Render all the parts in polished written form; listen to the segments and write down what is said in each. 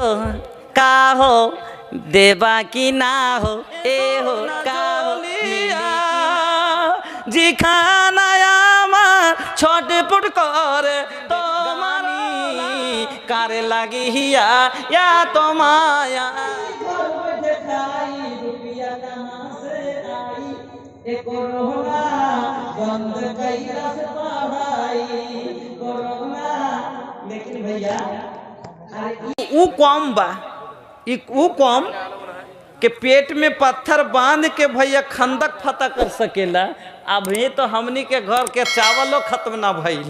का हो देवा की ना हो ए हो का हो জি খানায় আমার ছটপট করে তোমার কারে লাগিয়া ইয়া তোমায়া ऊ कम बा ऊ कम के पेट में पत्थर बांध के भैया खंदक फता कर सकेला। अभी तो हमनी के घर के चावलों खत्म ना भइल।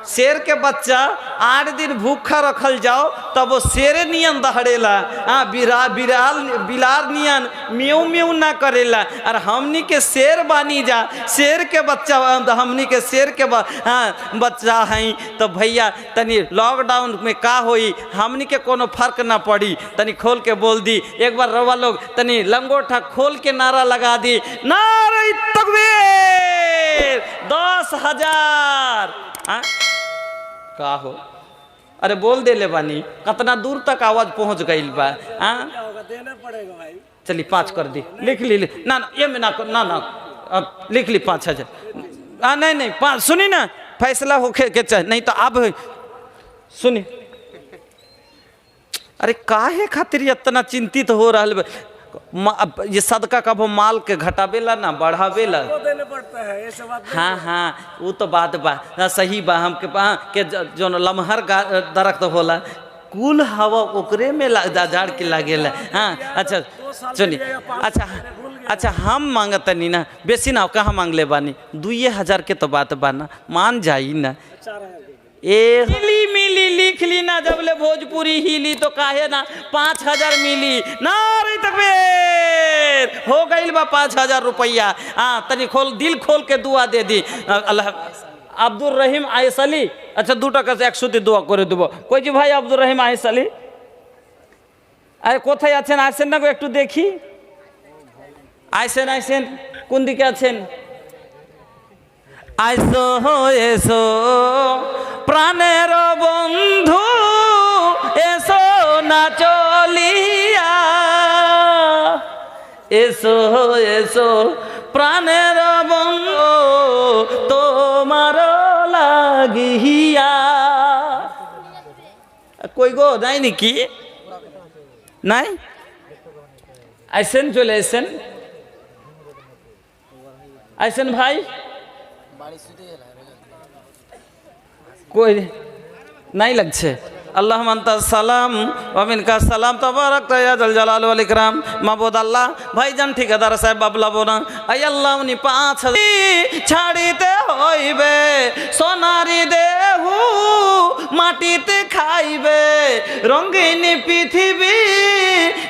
शेर के बच्चा 8 दिन भूखा रखल जाओ तब वो शेरे नियन दहड़ेला। बिलार नियन म्यू म्यू ना करेला। और हमनी के शेर बानी जा, शेर के बच्चा हमनी के शेर के बच्चा हैं तो भैया तनी लॉकडाउन में का होई हमनी के कोनो फर्क ना पड़ी। तनी खोल के बोल दी एक बार रवा लोग तनी लंगोटा खोल के नारा लगा दी नारे तकबीर 10,000 का हो। अरे बोल दे ले बानी कितना दूर तक आवाज पहुंच गई बा। देना पड़ेगा भाई। चली 5 कर दी लिख ली ना ये में ना ना अब लिख ली 5,000। नहीं नहीं 5 सुनी ना फैसला होके के चाहे नहीं तो अब सुनी। अरे काहे खातिर इतना चिंतित हो रहा ये सदका का वो माल के घटावेला ना बढ़ावेला देने पड़ता है ये सब बात। हाँ हाँ वो तो बात बा सही बा हमके के जो लमहर दरख्त होला कुल हवा ओकरे में झाड़ के लागेला। हाँ अच्छा सुनी अच्छा हम मांगतनी ना बेसी ना कहाँ मांग ले बानी 2,000 के तो बात बा ना मान जाई ना। ए मिली मिली लिख ली ना जब ले भोजपुरी हिली तो काहे ना 5,000 मिली ना रे तकबीर हो गई बा 5,000 रुपया। हाँ तनी खोल दिल खोल के दुआ दे दी अल्लाह अब्दुल रहीम आयसली। अच्छा 2 টাকা से 100 दुआ करे देव कोई जी भाई अब्दुल रहीम आयसली अरे कोথায় আছেন আসেন না একটু দেখি আইসেন আইসেন কোন দিকে আছেন আইসো এসো প্রাণের বন্ধু এসো না চলিয়া এসো এসো প্রাণের বন্ধু তোমার লাগিয়া কই গো নাই নাকি নাই আইসেন চলে এসেন আইসেন ভাই कोई नहीं लगছে अल्लाह मंता सलाम वमिन का सलाम तबारक या जल जलाल वल इकराम माबूद अल्लाह भाईजान ठेकेदार साहेब बाबला बोना आई अल्लाह उनी 5,000 ছাড়িতে হইবে সোনারি দেহু মাটিতে খাইবে রঙিন পৃথিবী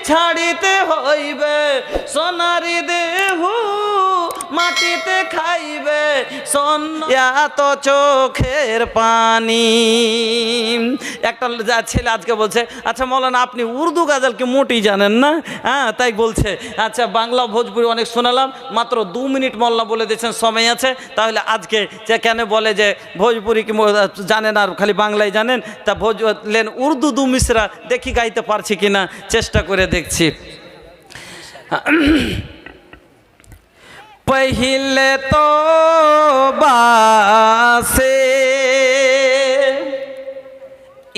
ছাড়িতে হইবে সোনারি দেহু মাটিতে খাইবে সোন এত চোখের পানি। একটা ছেলে আজকে বলছে আচ্ছা মৌলানা আপনি উর্দু গাজাল কি মোটেই জানেন না। হ্যাঁ তাই বলছে আচ্ছা বাংলা ভোজপুরি অনেক শোনালাম মাত্র 2 মিনিট মৌলানা বলে দিয়েছেন সময় আছে তাহলে আজকে যে কেন বলে যে ভোজপুরি কি জানেন আর খালি বাংলায় জানেন তা ভোজলেন উর্দু 2 মিসরা দেখি গাইতে পারছি কিনা চেষ্টা করে দেখছি। पहले तो बासे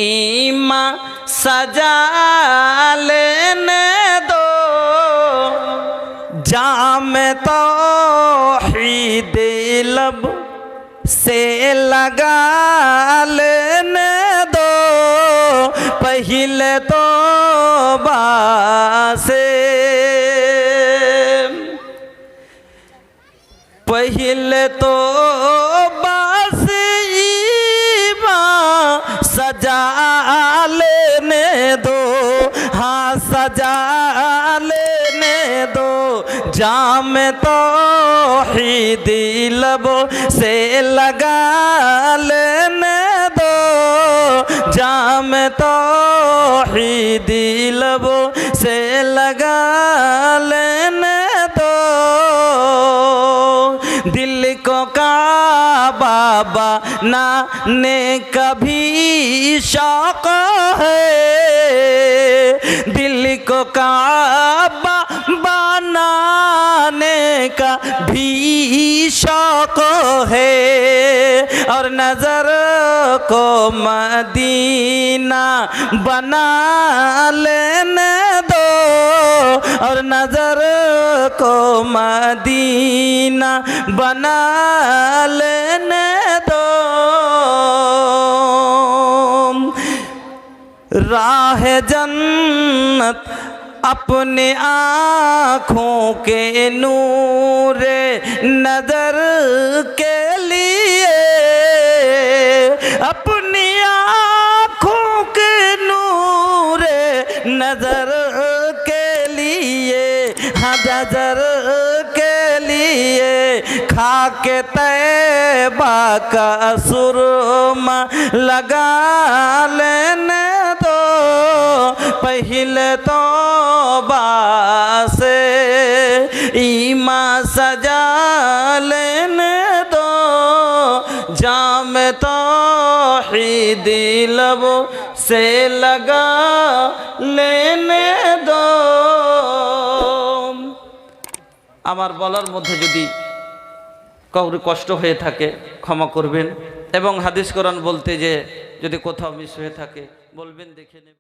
ईमा सजा लेने दो जाम तो ही लब से लगा लेने दो पहले तो बासे पहले तो बस ईमा सजा लेने दो हाँ सजा लेने दो जाम तो ही लब से लगा लेने दो जाम तो ही लब से लगा लेने दो दिल को काबा बनाने कभी शौक है काबा बनाने का भी शौक है और नजर को मदीना बना लेने दो और नजर को मदीना बना लेने दो। राह जन्नत अपने आँखों के नूरे नजर के लिए अपनी आँखों के नूरे नजर के लिए हाँ नजर के लिए खाके तैबा का सुरमा लगा लेने दो पहले तो से ईमान सजा लेने दो जाम तौहीद लबों से लगा लेने दो। আমার বলার মধ্যে যদি কাউর কষ্ট হয়ে থাকে ক্ষমা করবেন এবং হাদিস কোরআন বলতে যে যদি কোথাও মিস হয়ে থাকে বলবেন দেখে নেবেন।